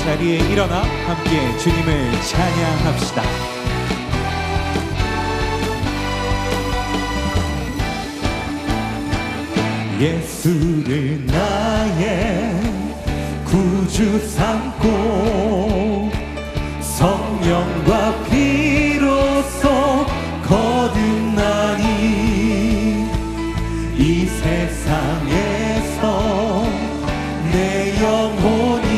자리에 일어나 함께 주님을 찬양합시다. 예수를 나의 구주 삼고 성령과 피로써 거듭나니 이 세상에서 내 영혼이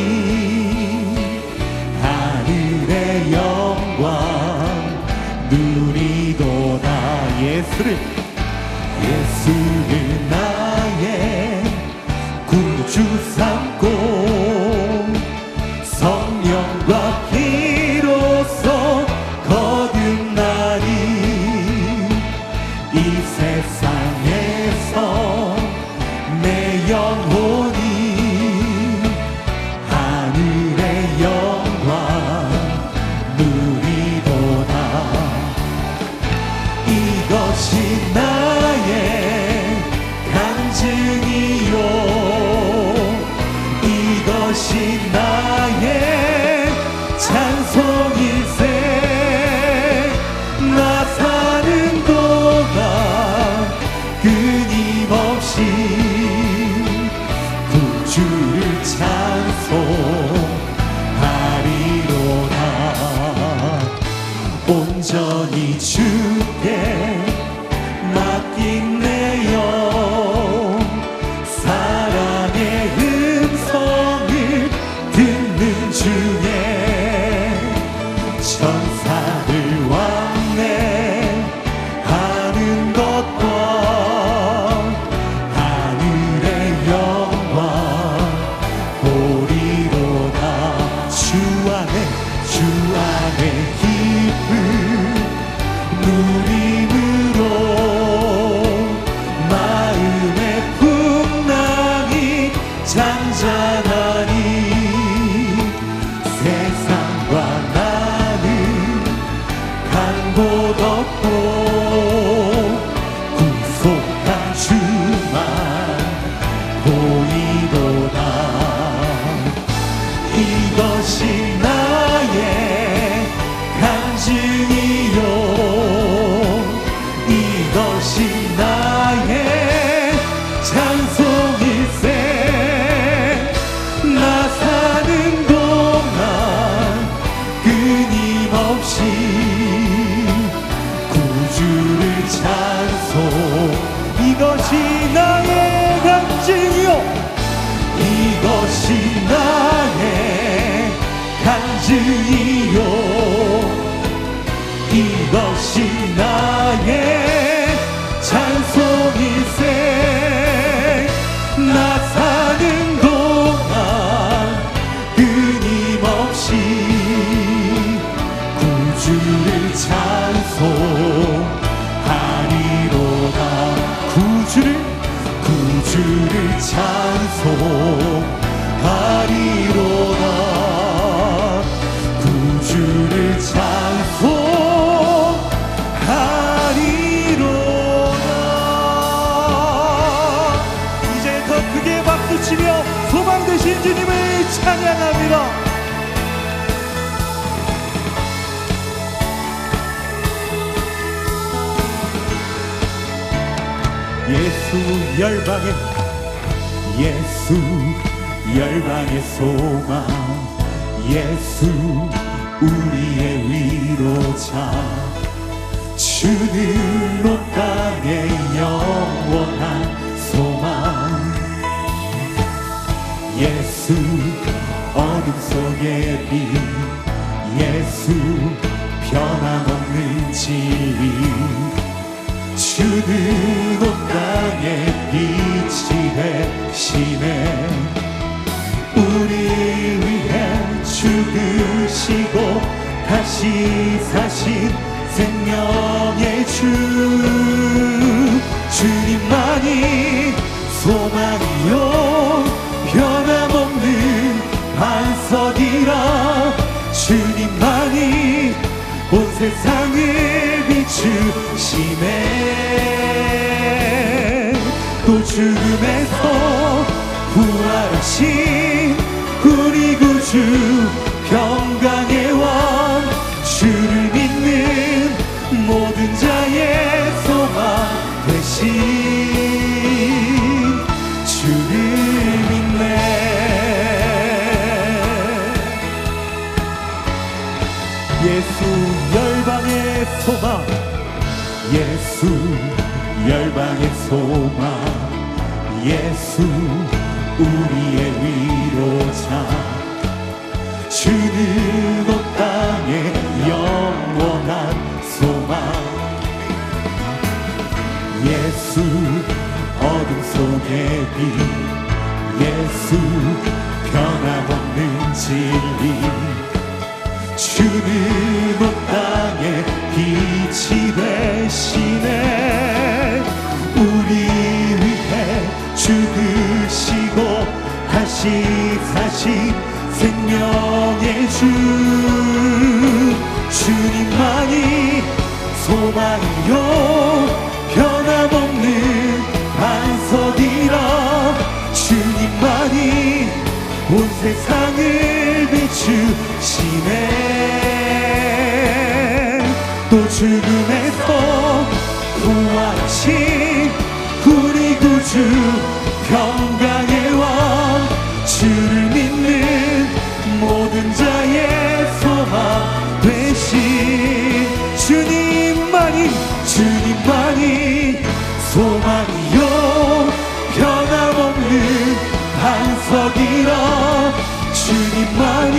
하늘의 영광 누리도다. 예수를 나의 구주 삼고 성령과 피로써 거듭나니 이 세상에서 내 영혼이 하늘의 영광 누리도다. 이것이 나의 간증이요 이것이 나의 찬송일세. 나 사는 동안 끊임없이 구주를 찬송하리로다. 온전히 주께 맡긴 내 영 사랑의 음성을 듣는 중에 천사를 왕래하는 것과 하늘의 영광 보리로다. 주 안에 기쁨 누림으로 마음의 풍랑이 잔잔하니 세상과 나는 간 곳 없고 구속한 주만 보이도다. 이것이 나의 간증이요 이것이 나의 찬송일세. 나 사는 동안 끊임없이 구주를 찬송. 이것이 나의 간증이요 이것이 나의 간증이요 이것이 나의 찬송일세. 나 사는 동안 끊임없이 구주를 찬송하리로다. 구주를 찬송하리로다. 구주를 찬송하리로다. 이제 더 크게 박수치며 소망 되신 주님을 찬양합니다. 예수 열방의 소망 예수 우리의 위로자 주는 온 땅의 영원한 소망. 예수 어둠 속의 빛 예수 변함없는 진리 주는 온 땅의 빛이 되시네. 우리 위해 죽으시고 다시 사신 생명의 주 주님만이 소망이요 변함없는 반석이라. 주님만이 온 세상을 비추시네. 또 죽음에서 부활하신 우리 구주 구주 평강의 왕 주를 믿는 모든 자의 소망 되신 주를 믿네. 예수 열방의 소망, 예수 열방의 소망, 예수 우리의 위로자, 주는 온 땅의 영원한 소망. 예수 어둠 속의 빛, 예수 변함없는 진리, 주는 온 땅에 빛이 되시네. 우리 위해 죽으시고 다시 사신 생명의 주, 주님만이 소망이요 변함없는 반석이라. 주님만이 온 세상을 비추시네. 또 죽음에서 부활하신 우리 구주 평강의 왕, 주를 믿는 모든 자의 소망 되신 주님만이, 주님만이 소망이요 변함없는 반석이라. 주님만이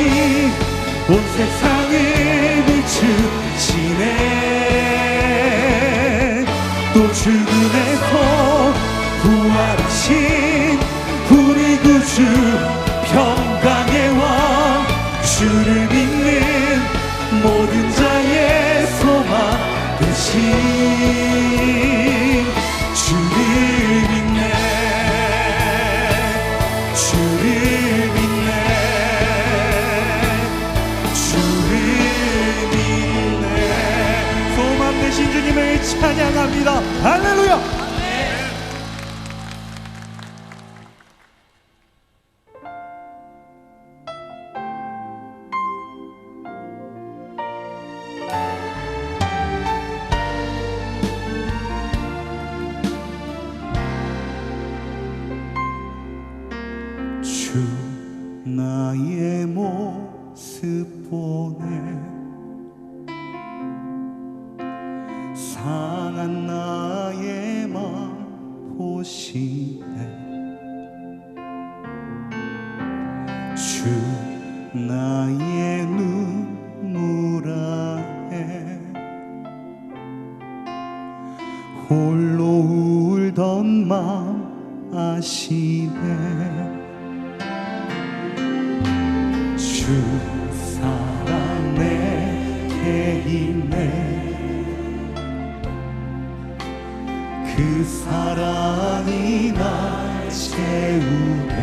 온 세상을 비추시네. 또 죽음에서 부활하신 우리 구주 평강의 왕, 주를 믿는 모든 자의 소망 되신 주를 믿네. 주를 믿네. 주를 믿네. 소망 되신 주님을 찬양합니다. 할렐루야. 주 나의 모습 보네, 상한 나의 맘 보시네. 주 나의 눈물 안에 홀로 울던 맘 아시네. 주 사랑 내게 있네. 그 사랑이 날 채우네.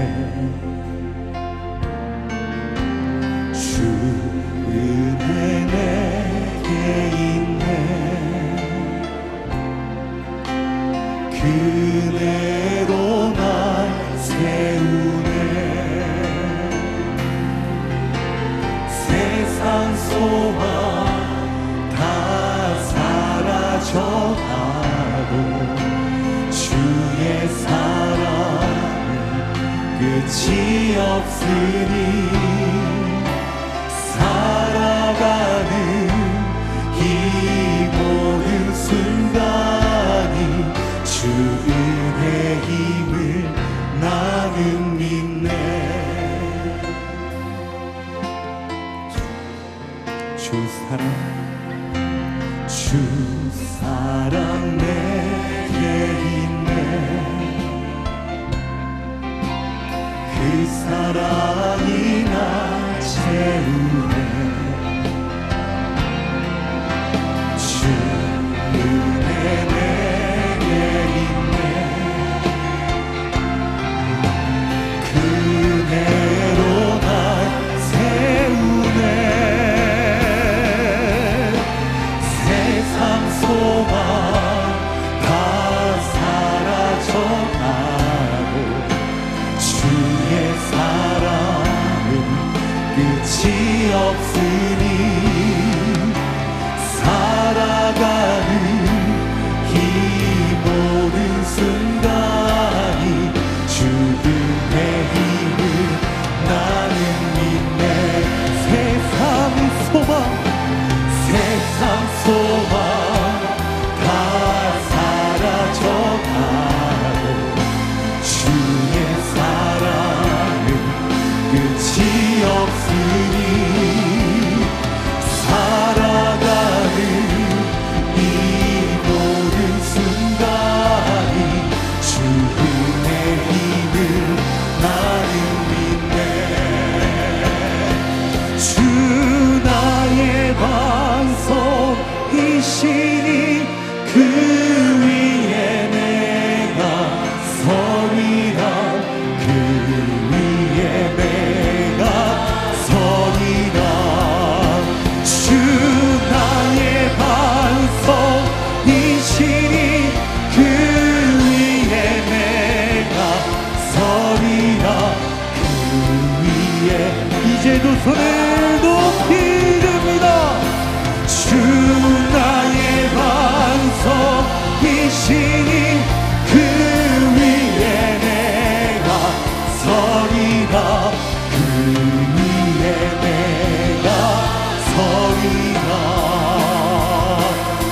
주 은혜 내게 있네. 그 은혜로 날 세우네. 세상 소망 다 사라져가도 주의 사랑은 끝이 없으니. 살아가는 이 모든 순간이 주 은혜 힘을 나는 믿네. 주 사랑 내게 있네. 그 사랑이 날 채우네. 주 은혜 내게 있네. 그 은혜로 날 세우네. 세상 소망 다 사라져가고 주의 사랑은 끝이 없으니 살아가는 이 모든 순간이 죽음의 힘을 나는 믿네. 세상 소망 다 사라져가고 주의 사랑은 끝이 없으니 살아가는 이 모든 순간이 죽음의 힘을 나는 믿네. 주 나의 반석이시니 그 위에 내가 서리라. 그 위에 내가 서리라. 주 나의 반석이시니 그 위에 내가 서리라. 그 위에 이제도 손을 높이 듭니다. 주 나의 반석이시니 그 위에 내가 서리라. 그 위에 내가 서리라.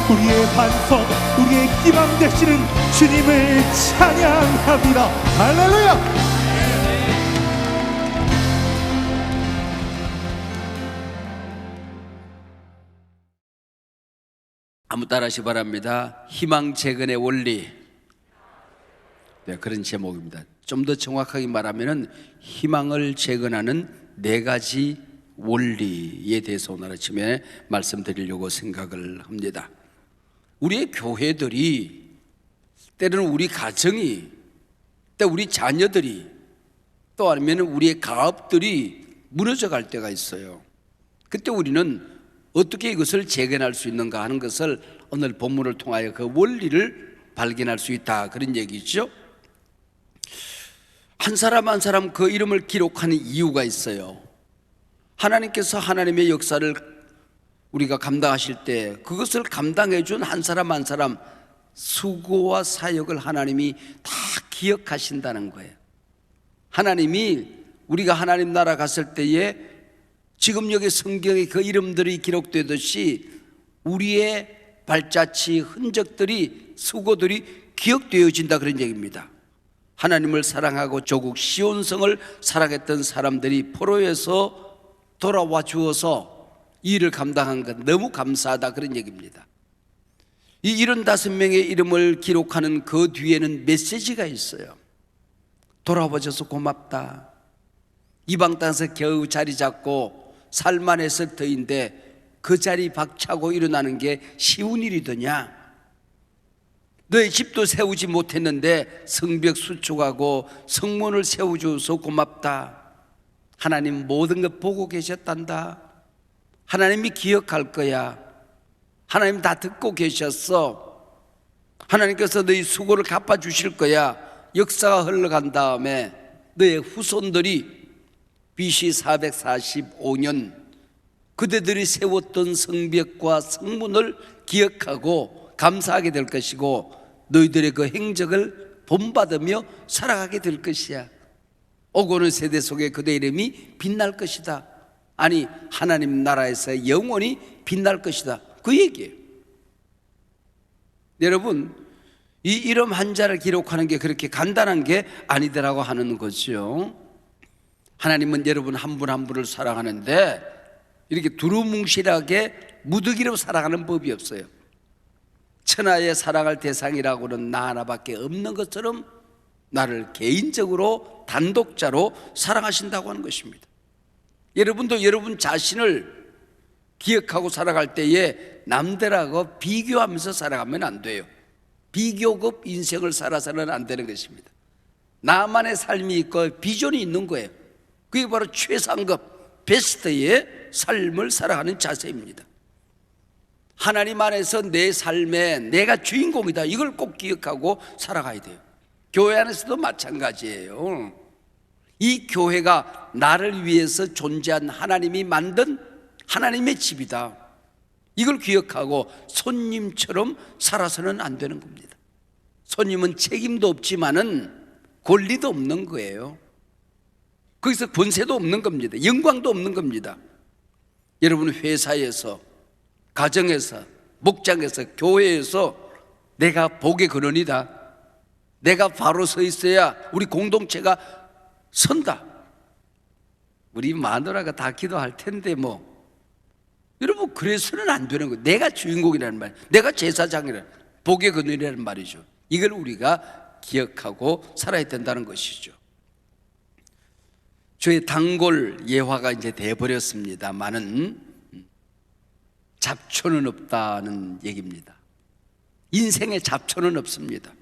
우리의 반석, 우리의 희망 되시는 주님을 찬양합니다. 할렐루야. 한번 따라하시기 바랍니다. 희망 재건의 원리. 네, 그런 제목입니다. 좀 더 정확하게 말하면 희망을 재건하는 4가지 원리에 대해서 오늘 아침에 말씀드리려고 생각을 합니다. 우리의 교회들이, 때로는 우리 가정이, 또 우리 자녀들이, 또 아니면 우리의 가업들이 무너져 갈 때가 있어요. 그때 우리는 어떻게 이것을 재건할 수 있는가 하는 것을 오늘 본문을 통하여 그 원리를 발견할 수 있다, 그런 얘기죠. 한 사람 한 사람 그 이름을 기록하는 이유가 있어요. 하나님께서 하나님의 역사를 우리가 감당하실 때 그것을 감당해 준 한 사람 한 사람 수고와 사역을 하나님이 다 기억하신다는 거예요. 하나님이 우리가 하나님 나라 갔을 때에 지금 여기 성경에 그 이름들이 기록되듯이 우리의 발자취, 흔적들이, 수고들이 기억되어진다, 그런 얘기입니다. 하나님을 사랑하고 조국 시온성을 사랑했던 사람들이 포로에서 돌아와 주어서 이 일을 감당한 것 너무 감사하다, 그런 얘기입니다. 이 75명의 이름을 기록하는 그 뒤에는 메시지가 있어요. 돌아와줘서 고맙다. 이방 땅에서 겨우 자리 잡고 살만했을 터인데 그 자리 박차고 일어나는 게 쉬운 일이 되냐? 너의 집도 세우지 못했는데 성벽 수축하고 성문을 세워줘서 고맙다. 하나님 모든 것 보고 계셨단다. 하나님이 기억할 거야. 하나님 다 듣고 계셨어. 하나님께서 너희 수고를 갚아주실 거야. 역사가 흘러간 다음에 너의 후손들이 BC 445년 그대들이 세웠던 성벽과 성문을 기억하고 감사하게 될 것이고 너희들의 그 행적을 본받으며 살아가게 될 것이야. 오고는 세대 속에 그대 이름이 빛날 것이다. 아니, 하나님 나라에서 영원히 빛날 것이다, 그 얘기예요. 여러분, 이 이름 한자를 기록하는 게 그렇게 간단한 게 아니더라고 하는 거죠. 하나님은 여러분 한 분 한 분을 사랑하는데 이렇게 두루뭉실하게 무더기로 살아가는 법이 없어요. 천하에 사랑할 대상이라고는 나 하나밖에 없는 것처럼 나를 개인적으로 단독자로 사랑하신다고 하는 것입니다. 여러분도 여러분 자신을 기억하고 살아갈 때에 남들하고 비교하면서 살아가면 안 돼요. 비교급 인생을 살아서는 안 되는 것입니다. 나만의 삶이 있고 비전이 있는 거예요. 그게 바로 최상급 베스트의 삶을 살아가는 자세입니다. 하나님 안에서 내 삶에 내가 주인공이다, 이걸 꼭 기억하고 살아가야 돼요. 교회 안에서도 마찬가지예요. 이 교회가 나를 위해서 존재한 하나님이 만든 하나님의 집이다. 이걸 기억하고 손님처럼 살아서는 안 되는 겁니다. 손님은 책임도 없지만은 권리도 없는 거예요. 거기서 권세도 없는 겁니다. 영광도 없는 겁니다. 여러분, 회사에서, 가정에서, 목장에서, 교회에서 내가 복의 근원이다, 내가 바로 서 있어야 우리 공동체가 선다. 우리 마누라가 다 기도할 텐데 여러분, 그래서는 안 되는 거예요. 내가 주인공이라는 말, 내가 제사장이라는, 복의 근원이라는 말이죠. 이걸 우리가 기억하고 살아야 된다는 것이죠. 저의 단골 예화가 이제 돼버렸습니다만은 잡초는 없다는 얘기입니다. 인생에 잡초는 없습니다.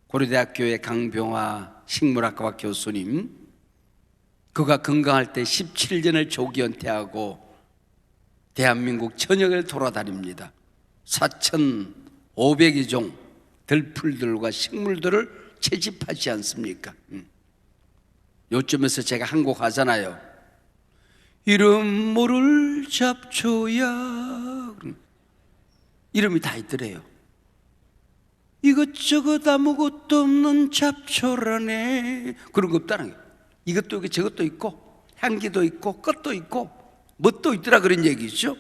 고려대학교의 강병화 식물학과 교수님, 그가 건강할 때 17년을 조기 은퇴하고 대한민국 전역을 돌아다닙니다. 4,500여 종 들풀들과 식물들을 채집하지 않습니까? 요쯤에서 제가 한 곡 하잖아요. 이름 모를 잡초야. 이름이 다 있더래요. 이것저것 아무것도 없는 잡초라네. 그런 거 없다는 거예요. 이것도 있고 저것도 있고 향기도 있고 끝도 있고 뭣도 있더라, 그런 얘기죠.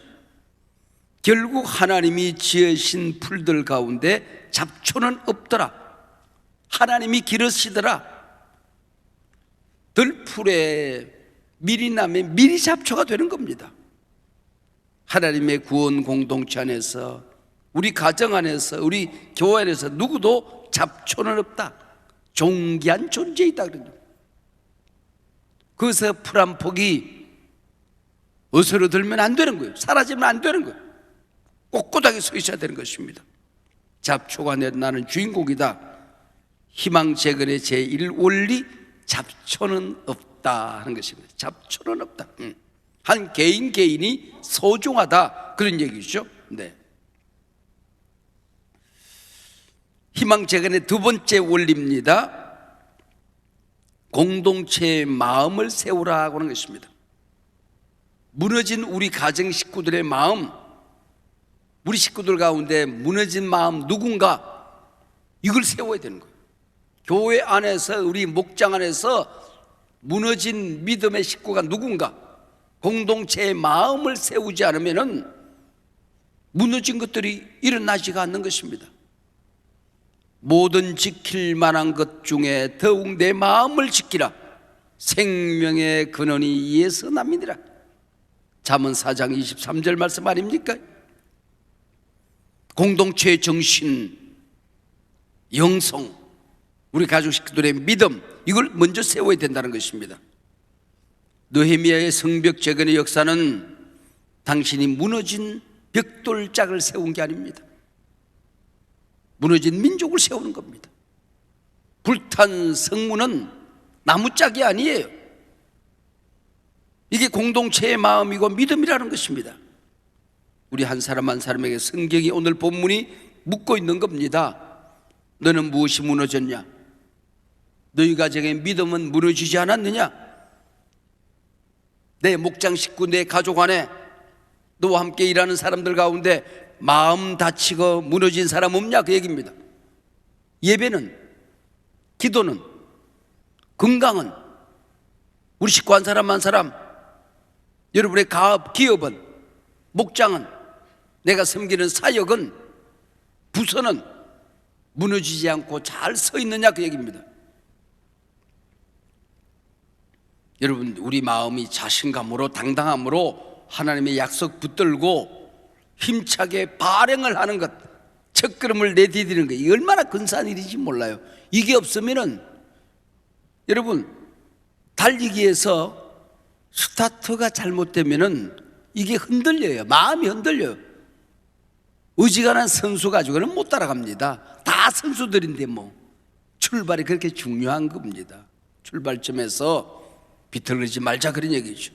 결국 하나님이 지으신 풀들 가운데 잡초는 없더라. 하나님이 기르시더라. 들풀에 밀이 나면 밀이 잡초가 되는 겁니다. 하나님의 구원 공동체 안에서, 우리 가정 안에서, 우리 교회 안에서 누구도 잡초는 없다. 존귀한 존재이다. 그래서 풀 한 폭이 어스러들면 안 되는 거예요. 사라지면 안 되는 거예요. 꼿꼿하게 서 있어야 되는 것입니다. 잡초가 나는 주인공이다. 희망재건의 제1원리, 잡초는 없다 하는 것입니다. 잡초는 없다. 한 개인이 소중하다, 그런 얘기죠. 네. 희망재건의 두 번째 원리입니다. 공동체의 마음을 세우라 하는 것입니다. 무너진 우리 가정 식구들의 마음, 우리 식구들 가운데 무너진 마음, 누군가 이걸 세워야 되는 거예요. 교회 안에서, 우리 목장 안에서 무너진 믿음의 식구가 누군가, 공동체의 마음을 세우지 않으면 무너진 것들이 일어나지가 않는 것입니다. 모든 지킬 만한 것 중에 더욱 내 마음을 지키라. 생명의 근원이 이에서 납니다라. 잠언 4장 23절 말씀 아닙니까? 공동체의 정신, 영성, 우리 가족 식구들의 믿음, 이걸 먼저 세워야 된다는 것입니다. 느헤미야의 성벽 재건의 역사는 당신이 무너진 벽돌짝을 세운 게 아닙니다. 무너진 민족을 세우는 겁니다. 불탄 성문은 나무짝이 아니에요. 이게 공동체의 마음이고 믿음이라는 것입니다. 우리 한 사람 한 사람에게 성경이, 오늘 본문이 묻고 있는 겁니다. 너는 무엇이 무너졌냐? 너희 가정의 믿음은 무너지지 않았느냐? 내 목장 식구, 내 가족 안에 너와 함께 일하는 사람들 가운데 마음 다치고 무너진 사람 없냐? 그 얘기입니다. 예배는, 기도는, 건강은, 우리 식구 한 사람 한 사람, 여러분의 기업은, 목장은, 내가 섬기는 사역은, 부서는 무너지지 않고 잘 서 있느냐? 그 얘기입니다. 여러분, 우리 마음이 자신감으로, 당당함으로 하나님의 약속 붙들고 힘차게 발행을 하는 것, 첫걸음을 내디디는 것, 이 얼마나 근사한 일인지 몰라요. 이게 없으면은 여러분, 달리기에서 스타트가 잘못되면은 이게 흔들려요. 마음이 흔들려요. 어지간한 선수 가지고는 못 따라갑니다. 다 선수들인데 출발이 그렇게 중요한 겁니다. 출발점에서 비틀리지 말자, 그런 얘기죠.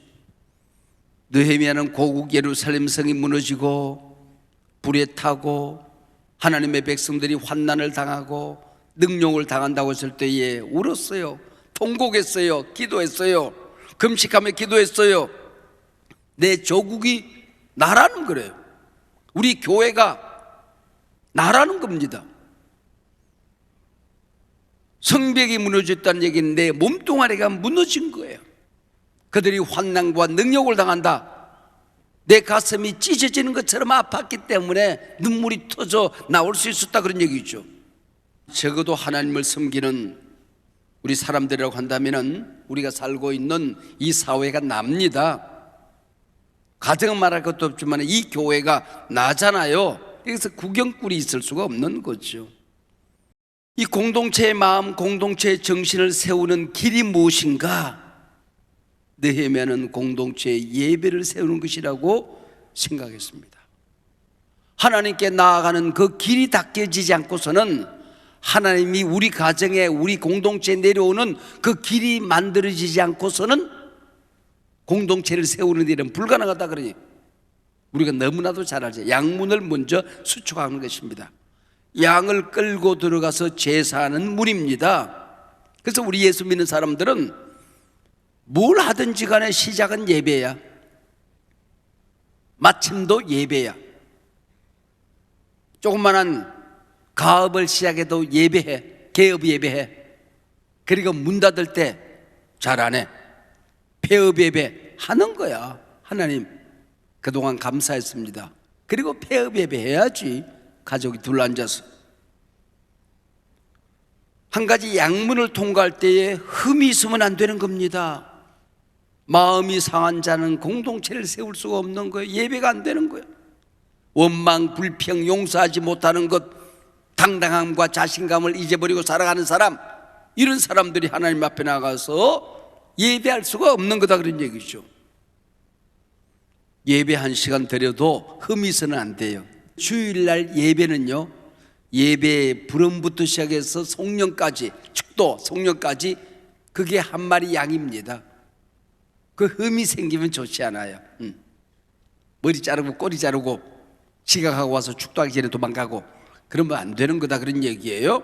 느헤미야는 고국 예루살렘 성이 무너지고 불에 타고 하나님의 백성들이 환난을 당하고 능욕을 당한다고 했을 때에 울었어요. 통곡했어요. 기도했어요. 금식하며 기도했어요. 내 조국이 나라는 거래요. 우리 교회가 나라는 겁니다. 성벽이 무너졌다는 얘기는 내 몸뚱아리가 무너진 거예요. 그들이 환난과 능욕을 당한다. 내 가슴이 찢어지는 것처럼 아팠기 때문에 눈물이 터져 나올 수 있었다, 그런 얘기죠. 적어도 하나님을 섬기는 우리 사람들이라고 한다면 우리가 살고 있는 이 사회가 납니다. 가정은 말할 것도 없지만 이 교회가 나잖아요. 그래서 구경꾼이 있을 수가 없는 거죠. 이 공동체의 마음, 공동체의 정신을 세우는 길이 무엇인가? 느헤미야는 공동체의 예배를 세우는 것이라고 생각했습니다. 하나님께 나아가는 그 길이 닦여지지 않고서는, 하나님이 우리 가정에, 우리 공동체에 내려오는 그 길이 만들어지지 않고서는 공동체를 세우는 일은 불가능하다 그러니 우리가 너무나도 잘 알죠. 양문을 먼저 수축하는 것입니다. 양을 끌고 들어가서 제사하는 문입니다. 그래서 우리 예수 믿는 사람들은 뭘 하든지 간에 시작은 예배야, 마침도 예배야. 조그만한 가업을 시작해도 예배해, 개업 예배해. 그리고 문 닫을 때 잘 안 해, 폐업 예배 하는 거야. 하나님 그동안 감사했습니다. 그리고 폐업 예배 해야지. 가족이 둘러앉아서. 한 가지 양문을 통과할 때에 흠이 있으면 안 되는 겁니다. 마음이 상한 자는 공동체를 세울 수가 없는 거예요. 예배가 안 되는 거예요. 원망, 불평, 용서하지 못하는 것, 당당함과 자신감을 잊어버리고 살아가는 사람, 이런 사람들이 하나님 앞에 나가서 예배할 수가 없는 거다, 그런 얘기죠. 예배 1시간 드려도 흠이 있어는 안 돼요. 주일날 예배는요, 예배 부름부터 시작해서 송년까지, 축도 송년까지, 그게 한 마리 양입니다. 그 흠이 생기면 좋지 않아요. 머리 자르고 꼬리 자르고 지각하고 와서 축도하기 전에 도망가고 그러면 안 되는 거다, 그런 얘기예요.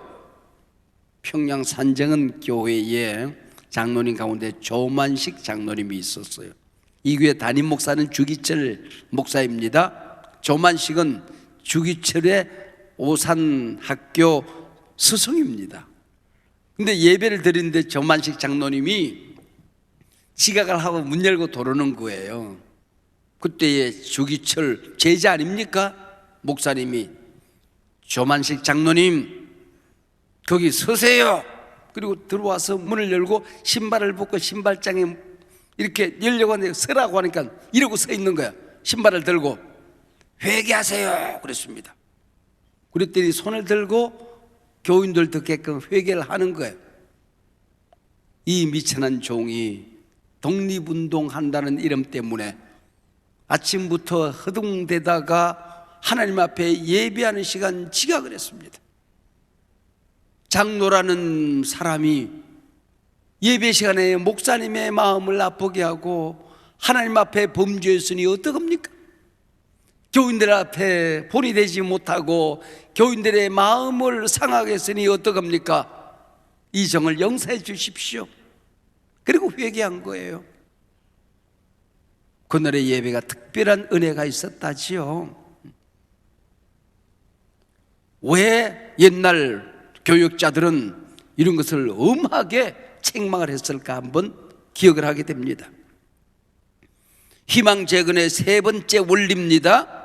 평양 산정은 교회에 장로님 가운데 조만식 장로님이 있었어요. 이 교회 담임 목사는 주기철 목사입니다. 조만식은 주기철의 오산학교 스승입니다. 근데 예배를 드리는데 조만식 장로님이 지각을 하고 문 열고 들어오는 거예요. 그때의 주기철 제자 아닙니까? 목사님이 조만식 장로님 거기 서세요. 그리고 들어와서 문을 열고 신발을 벗고 신발장에 이렇게 열려고 하는데 서라고 하니까 이러고 서 있는 거야. 신발을 들고 회개하세요 그랬습니다. 그랬더니 손을 들고 교인들 듣게끔 회개를 하는 거예요. 이 미천한 종이 독립운동한다는 이름 때문에 아침부터 허둥대다가 하나님 앞에 예배하는 시간 지각을 했습니다. 장로라는 사람이 예배 시간에 목사님의 마음을 아프게 하고 하나님 앞에 범죄했으니 어떡합니까? 교인들 앞에 본이 되지 못하고 교인들의 마음을 상하게 했으니 어떡합니까? 이 정을 용서해 주십시오. 그리고 회개한 거예요. 그날의 예배가 특별한 은혜가 있었다지요. 왜 옛날 교육자들은 이런 것을 엄하게 책망을 했을까 한번 기억을 하게 됩니다. 희망재건의 3번째 원리입니다.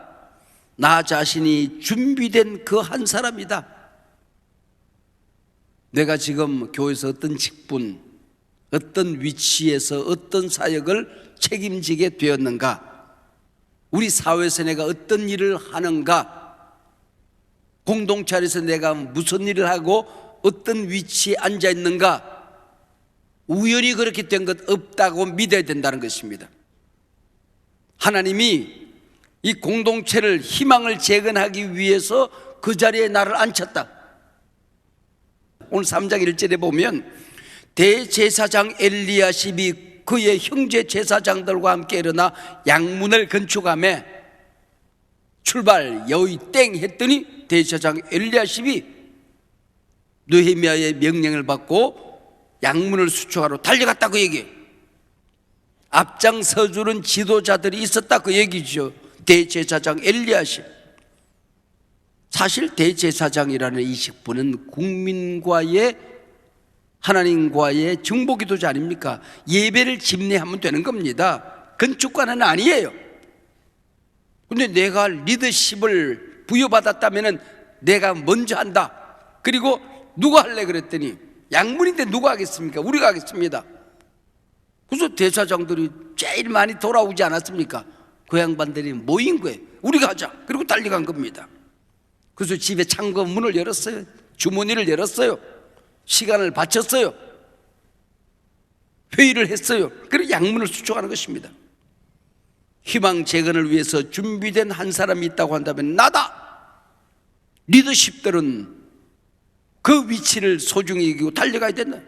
나 자신이 준비된 그 한 사람이다. 내가 지금 교회에서 어떤 직분, 어떤 위치에서 어떤 사역을 책임지게 되었는가, 우리 사회에서 내가 어떤 일을 하는가, 공동체 안에서 내가 무슨 일을 하고 어떤 위치에 앉아 있는가, 우연히 그렇게 된 것 없다고 믿어야 된다는 것입니다. 하나님이 이 공동체를 희망을 재건하기 위해서 그 자리에 나를 앉혔다. 오늘 3장 1절에 보면 대제사장 엘리야십이 그의 형제 제사장들과 함께 일어나 양문을 건축하며 출발 여의 땡 했더니 대제사장 엘리야십이 느헤미야의 명령을 받고 양문을 수축하러 달려갔다 그 얘기. 앞장서주는 지도자들이 있었다 그 얘기죠. 대제사장 엘리야십. 사실 대제사장이라는 이 직분은 국민과의, 하나님과의 정보기도자 아닙니까? 예배를 집례하면 되는 겁니다. 건축관은 아니에요. 근데 내가 리더십을 부여받았다면 내가 먼저 한다. 그리고 누가 할래 그랬더니 양문인데 누가 하겠습니까? 우리가 하겠습니다. 그래서 대사장들이 제일 많이 돌아오지 않았습니까? 그 양반들이 모인 거예요. 우리가 하자. 그리고 달려간 겁니다. 그래서 집에 창고 문을 열었어요. 주머니를 열었어요. 시간을 바쳤어요. 회의를 했어요. 그리고 양문을 수축하는 것입니다. 희망 재건을 위해서 준비된 한 사람이 있다고 한다면 나다. 리더십들은 그 위치를 소중히 여기고 달려가야 된다.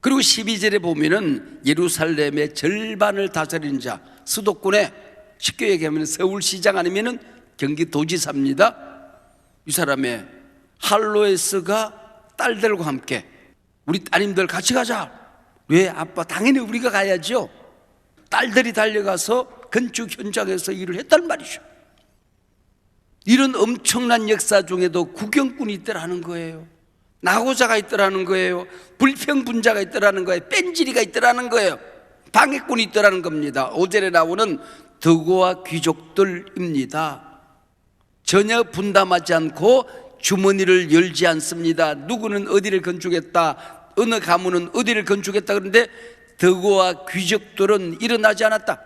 그리고 12절에 보면은 예루살렘의 절반을 다스리는 자, 수도권에 쉽게 얘기하면 서울시장 아니면은 경기도지사입니다. 이 사람의 할로에스가 딸들과 함께 우리 따님들 같이 가자. 왜? 아빠 당연히 우리가 가야죠. 딸들이 달려가서 건축 현장에서 일을 했단 말이죠. 이런 엄청난 역사 중에도 구경꾼이 있더라는 거예요. 나고자가 있더라는 거예요. 불평분자가 있더라는 거예요. 뺀질이가 있더라는 거예요. 방해꾼이 있더라는 겁니다. 5절에 나오는 더고와 귀족들입니다. 전혀 분담하지 않고 주머니를 열지 않습니다. 누구는 어디를 건축했다, 어느 가문은 어디를 건축했다. 그런데 더고와 귀족들은 일어나지 않았다.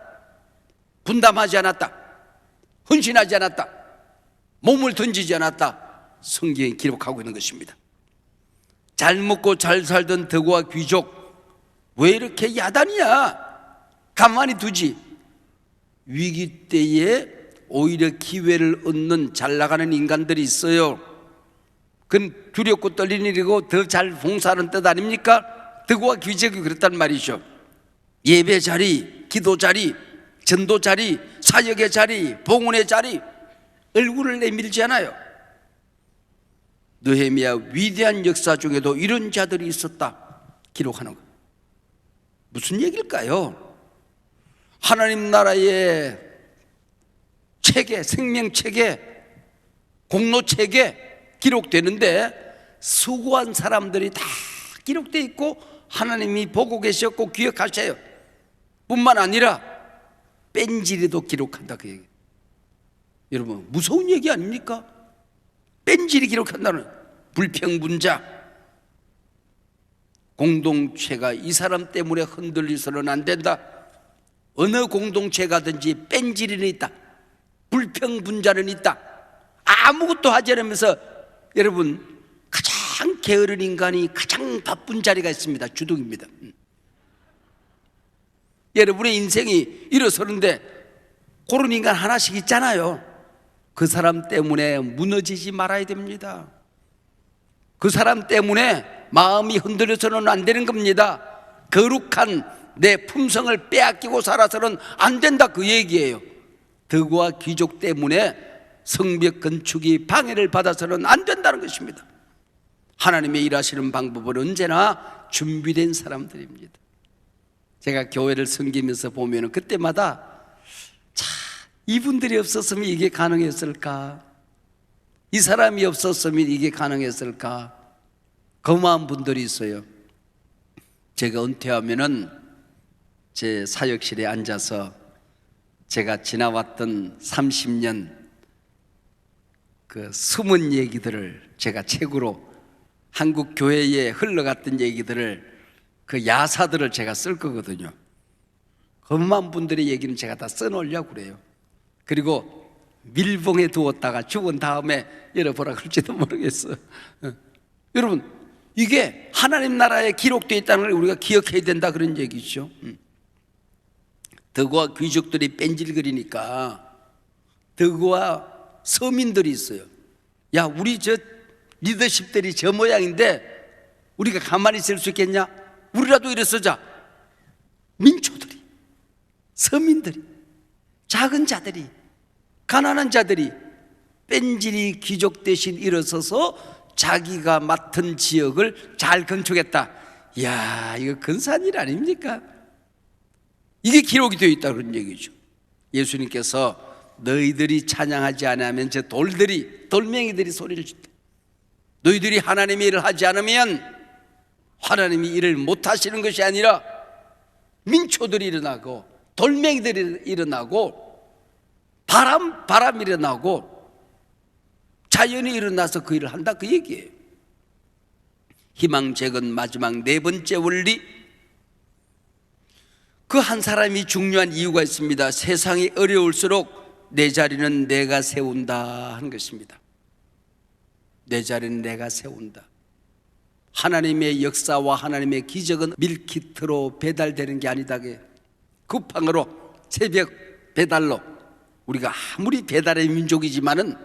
분담하지 않았다. 헌신하지 않았다. 몸을 던지지 않았다. 성경에 기록하고 있는 것입니다. 잘 먹고 잘 살던 더고와 귀족, 왜 이렇게 야단이야? 가만히 두지. 위기 때에 오히려 기회를 얻는 잘 나가는 인간들이 있어요. 그건 두렵고 떨리는 일이고 더 잘 봉사하는 뜻 아닙니까? 더고와 귀족이 그랬단 말이죠. 예배 자리, 기도 자리, 전도 자리, 사역의 자리, 봉헌의 자리, 얼굴을 내밀지 않아요. 느헤미야 위대한 역사 중에도 이런 자들이 있었다 기록하는 거예요. 무슨 얘기일까요? 하나님 나라의 체계, 생명체계, 공로체계 기록되는데 수고한 사람들이 다 기록되어 있고 하나님이 보고 계셨고 기억하셔요. 뿐만 아니라 뺀질이도 기록한다 그 얘기. 여러분 무서운 얘기 아닙니까? 뺀질이 기록한다는 불평분자. 공동체가 이 사람 때문에 흔들리서는 안 된다. 어느 공동체가든지 뺀질이는 있다. 불평분자는 있다. 아무것도 하지 않으면서 여러분 가장 게으른 인간이 가장 바쁜 자리가 있습니다. 주둥입니다. 여러분의 인생이 일어서는데 그런 인간 하나씩 있잖아요. 그 사람 때문에 무너지지 말아야 됩니다. 그 사람 때문에 마음이 흔들려서는 안 되는 겁니다. 거룩한 내 품성을 빼앗기고 살아서는 안 된다 그 얘기예요. 더고와 귀족 때문에 성벽 건축이 방해를 받아서는 안 된다는 것입니다. 하나님의 일하시는 방법은 언제나 준비된 사람들입니다. 제가 교회를 섬기면서 보면 그때마다 이분들이 없었으면 이게 가능했을까? 이 사람이 없었으면 이게 가능했을까? 거마한 분들이 있어요. 제가 은퇴하면은 제 사역실에 앉아서 제가 지나왔던 30년 그 숨은 얘기들을 제가 책으로 한국 교회에 흘러갔던 얘기들을 그 야사들을 제가 쓸 거거든요. 거마한 분들의 얘기는 제가 다 써놓으려고 그래요. 그리고 밀봉에 두었다가 죽은 다음에 열어보라 그럴지도 모르겠어요. 여러분 이게 하나님 나라에 기록되어 있다는 걸 우리가 기억해야 된다 그런 얘기죠. 더고와 귀족들이 뺀질거리니까 더고와 서민들이 있어요. 야 우리 저 리더십들이 저 모양인데 우리가 가만히 있을 수 있겠냐? 우리라도 일어서자. 민초들이, 서민들이, 작은 자들이, 가난한 자들이 뺀질이 귀족 대신 일어서서 자기가 맡은 지역을 잘 건축했다. 이야, 이거 근사한 일 아닙니까? 이게 기록이 되어 있다 그런 얘기죠. 예수님께서 너희들이 찬양하지 않으면 저 돌멩이들이 소리를 친다. 너희들이 하나님의 일을 하지 않으면 하나님이 일을 못하시는 것이 아니라 민초들이 일어나고 돌멩이들이 일어나고 바람이 일어나고 자연이 일어나서 그 일을 한다, 그 얘기예요. 희망적은 마지막 네 번째 원리, 그 한 사람이 중요한 이유가 있습니다. 세상이 어려울수록 내 자리는 내가 세운다 하는 것입니다. 내 자리는 내가 세운다. 하나님의 역사와 하나님의 기적은 밀키트로 배달되는 게 아니다. 쿠팡으로, 새벽 배달로. 우리가 아무리 배달의 민족이지만은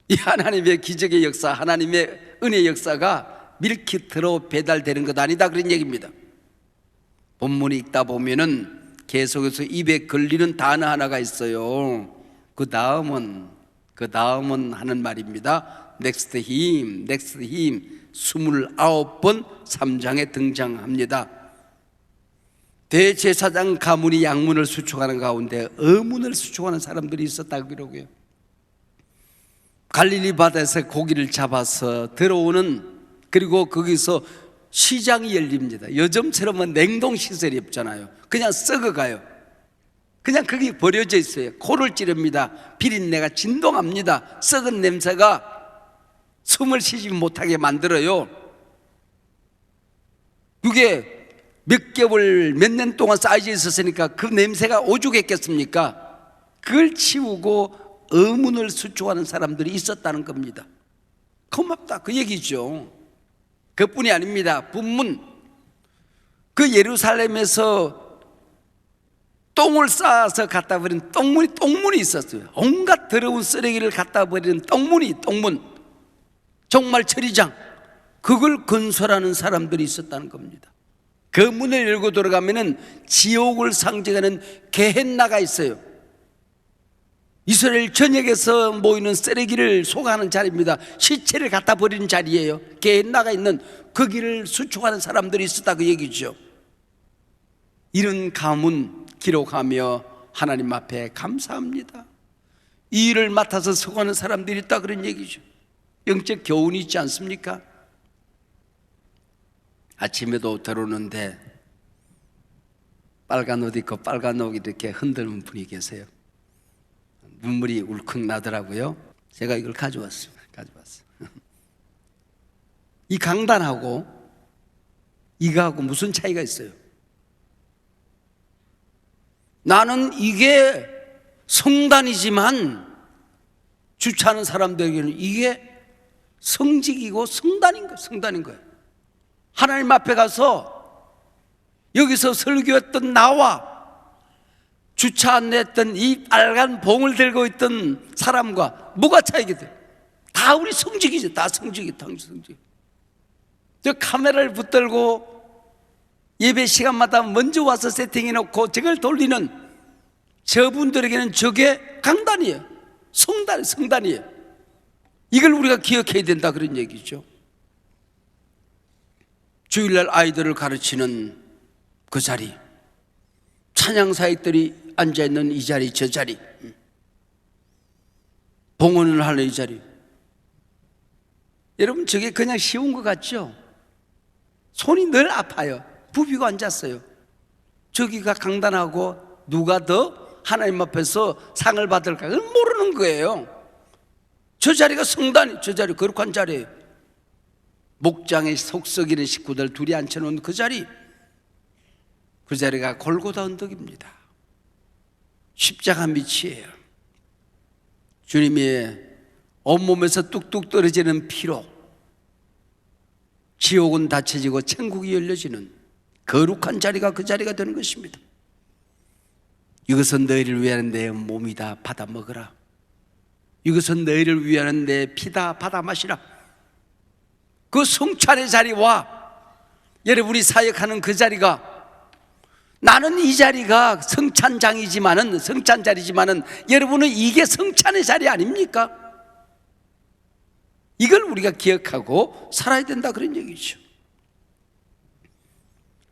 이 하나님의 기적의 역사, 하나님의 은혜의 역사가 밀키트로 배달되는 것 아니다, 그런 얘기입니다. 본문 읽다 보면은 계속해서 입에 걸리는 단어 하나가 있어요. 그 다음은 하는 말입니다. Next him 29번 3장에 등장합니다. 대제사장 가문이 양문을 수축하는 가운데 어문을 수축하는 사람들이 있었다고 그러고요. 갈릴리 바다에서 고기를 잡아서 들어오는, 그리고 거기서 시장이 열립니다. 요즘처럼은 냉동시설이 없잖아요. 그냥 썩어가요. 그냥 거기 버려져 있어요. 코를 찌릅니다. 비린내가 진동합니다. 썩은 냄새가 숨을 쉬지 못하게 만들어요. 그게 몇 개월, 몇 년 동안 쌓여져 있었으니까 그 냄새가 오죽했겠습니까? 그걸 치우고 어문을 수축하는 사람들이 있었다는 겁니다. 고맙다, 그 얘기죠. 그뿐이 아닙니다. 분문, 그 예루살렘에서 똥을 쌓아서 갖다 버린 똥문이 있었어요. 온갖 더러운 쓰레기를 갖다 버리는 똥문, 정말 처리장, 그걸 건설하는 사람들이 있었다는 겁니다. 그 문을 열고 들어가면은 지옥을 상징하는 게헨나가 있어요. 이스라엘 전역에서 모이는 쓰레기를 소각하는 자리입니다. 시체를 갖다 버리는 자리예요. 게헨나가 있는 거기를 수축하는 사람들이 있었다, 그 얘기죠. 이런 가문 기록하며 하나님 앞에 감사합니다. 이 일을 맡아서 수고하는 사람들이 있다, 그런 얘기죠. 영적 교훈이 있지 않습니까? 아침에도 들어오는데 빨간 옷 입고 빨간 옷 이렇게 흔드는 분이 계세요. 눈물이 울컥 나더라고요. 제가 이걸 가져왔어요. 이 강단하고 이거하고 무슨 차이가 있어요? 나는 이게 성단이지만 주차하는 사람들에게는 이게 성직이고 성단인 거예요. 하나님 앞에 가서 여기서 설교했던 나와 주차 안내했던 이 빨간 봉을 들고 있던 사람과 뭐가 차이가 돼요? 다 우리 성직이죠. 다 성직. 저 카메라를 붙들고 예배 시간마다 먼저 와서 세팅해놓고 저걸 돌리는 저분들에게는 저게 강단이에요. 성단이에요. 이걸 우리가 기억해야 된다, 그런 얘기죠. 주일날 아이들을 가르치는 그 자리, 찬양사역들이 앉아있는 이 자리, 저 자리, 봉헌을 하는 이 자리, 여러분 저게 그냥 쉬운 것 같죠? 손이 늘 아파요. 부비고 앉았어요. 저기가 강단하고 누가 더 하나님 앞에서 상을 받을까 그건 모르는 거예요. 저 자리가 성단이, 저 자리 거룩한 자리예요. 목장에 속썩이는 식구들 둘이 앉혀놓은 그 자리가 골고다 언덕입니다. 십자가 밑이에요. 주님의 온몸에서 뚝뚝 떨어지는 피로 지옥은 닫혀지고 천국이 열려지는 거룩한 자리가 그 자리가 되는 것입니다. 이것은 너희를 위하는 내 몸이다, 받아 먹으라. 이것은 너희를 위하는 내 피다, 받아 마시라. 그 성찬의 자리와 여러분이 사역하는 그 자리가, 나는 이 자리가 성찬자리지만은 여러분은 이게 성찬의 자리 아닙니까? 이걸 우리가 기억하고 살아야 된다, 그런 얘기죠.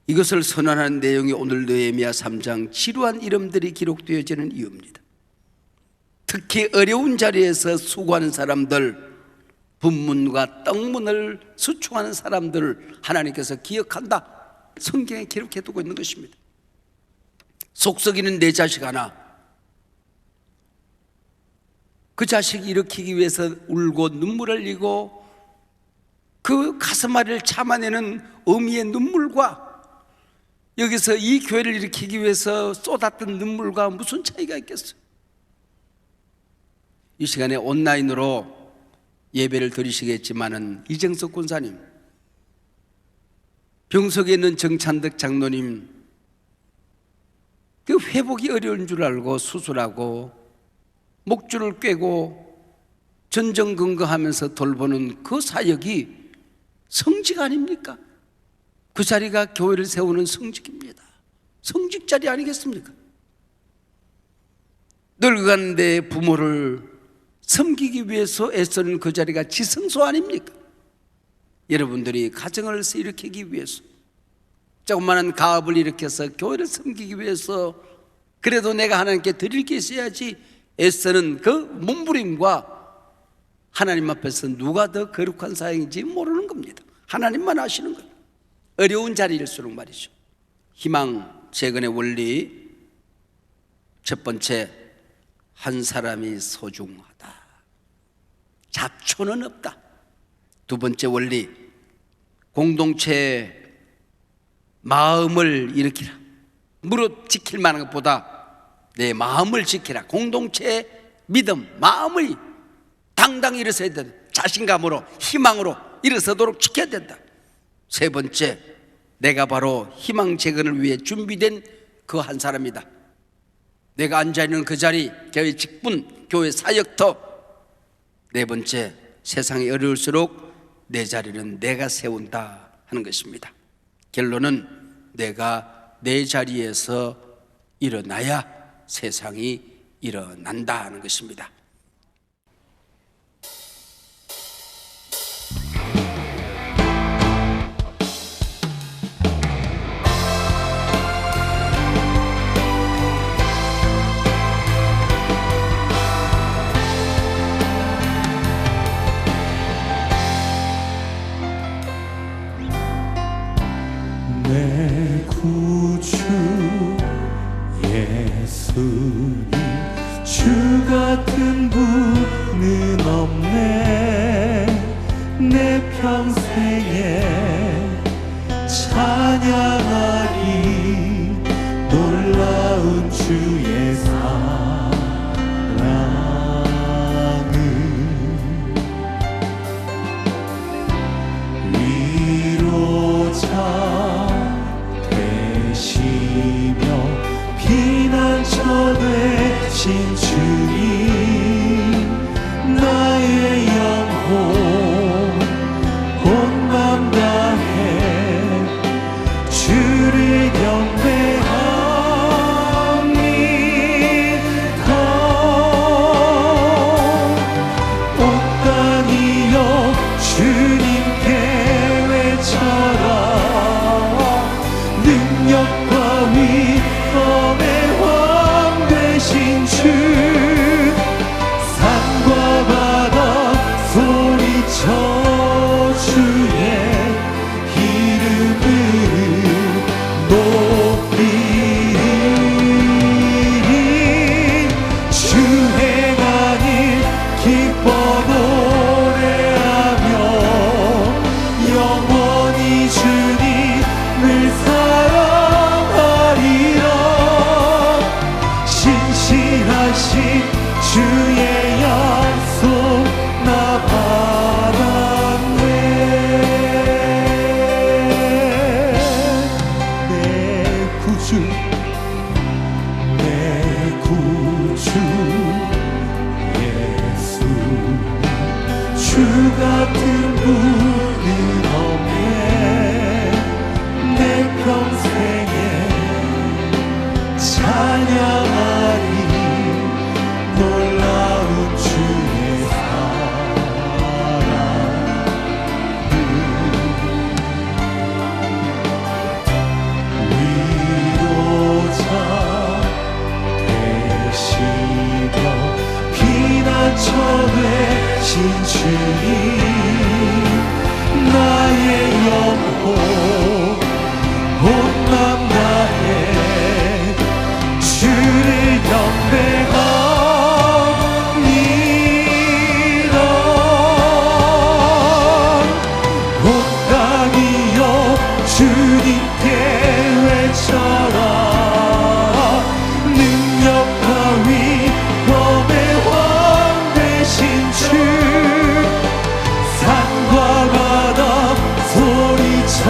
이것을 선언하는 내용이 오늘 느헤미야 3장 지루한 이름들이 기록되어지는 이유입니다. 특히 어려운 자리에서 수고하는 사람들, 분문과 떡문을 수충하는 사람들을 하나님께서 기억한다, 성경에 기록해 두고 있는 것입니다. 속썩이는 내 자식 하나, 그 자식 일으키기 위해서 울고 눈물을 흘리고 그 가슴앓이를 참아내는 어미의 눈물과 여기서 이 교회를 일으키기 위해서 쏟았던 눈물과 무슨 차이가 있겠어요? 이 시간에 온라인으로 예배를 드리시겠지만은 이정석 권사님, 병석에 있는 정찬덕 장로님, 그 회복이 어려운 줄 알고 수술하고 목줄을 꿰고 전전긍긍하면서 돌보는 그 사역이 성직 아닙니까? 그 자리가 교회를 세우는 성직입니다. 성직 자리 아니겠습니까? 늙어가는데 부모를 섬기기 위해서 애쓰는 그 자리가 지성소 아닙니까? 여러분들이 가정을 일으키기 위해서, 조그마한 가업을 일으켜서 교회를 섬기기 위해서, 그래도 내가 하나님께 드릴 게 있어야지 애쓰는 그 몸부림과 하나님 앞에서 누가 더 거룩한 사역인지 모르는 겁니다. 하나님만 아시는 거예요. 어려운 자리일수록 말이죠. 희망 재건의 원리, 첫 번째, 한 사람이 소중하다, 잡초는 없다. 두 번째 원리, 공동체 마음을 일으키라. 무릇 지킬 만한 것보다 내 마음을 지키라. 공동체의 믿음, 마음을 당당히 일어서야 된다. 자신감으로, 희망으로 일어서도록 지켜야 된다. 세 번째, 내가 바로 희망 재건을 위해 준비된 그 한 사람이다. 내가 앉아있는 그 자리, 교회 직분, 교회 사역터. 네 번째, 세상이 어려울수록 내 자리는 내가 세운다 하는 것입니다. 결론은 내가 내 자리에서 일어나야 세상이 일어난다 하는 것입니다. 내 구주 예수님, 주 같은 분은 없네. 내 평생에 찬양하리 놀라운 주의 사랑을. 위로자 되시며 피난처 되신 주님, 나의 영혼 온맘 다해 주를 경배합니다. 온 땅이여 주님께 외쳐라. 능력과 위엄의 왕 되신 주, 산과 바다 소리쳐 주의 이름을 높이리. 주 행하니 기뻐 노래하며 영원히 주님을 사랑하리라. 신실하신 주의 약속 나 받았네. 내 구주, 내 구주 예수, 주 같은 분은 없네. 내 평생에 찬양하리 놀라운 주님 나의 영혼 온 맘 다해 주를 경배합니다. 온 땅이여 주님께 외쳐라. 능력과 위엄의 왕 되신 주 산과 바다 소리쳐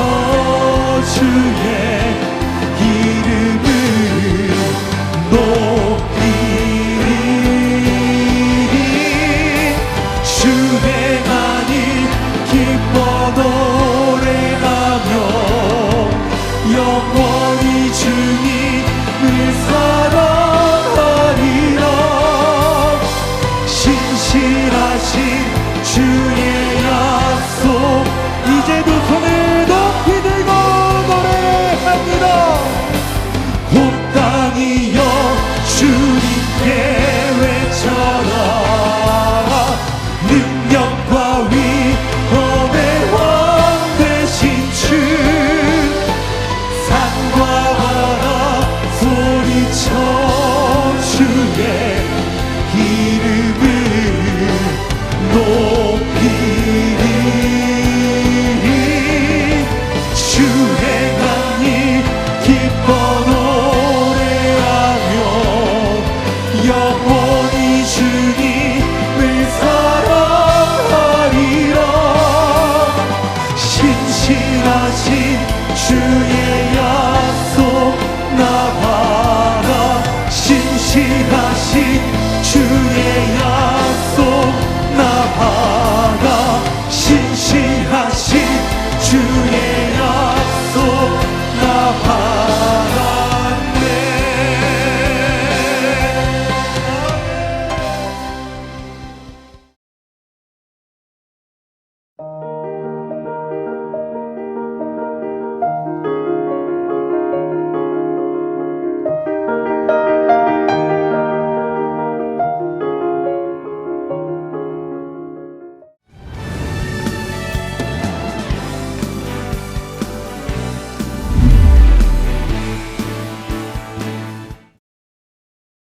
주의 이름을 높이리. 주 행하니 기뻐 노래하며 영원히 주님을 사랑하리라. 신실하신 주의 약속 이제 두 손을 높이 들고 노래합니다. 온 땅이여 주님께 외쳐라. 능력과 위엄의 왕 되신 주 산과 바다 소리쳐 주의 이름을 높이리. 주 행하니 기뻐 노래하며 영원히 주님을 사랑하리라. 신실하신 주의 약속 나봐라. 신실하신 주의 약속 나봐라.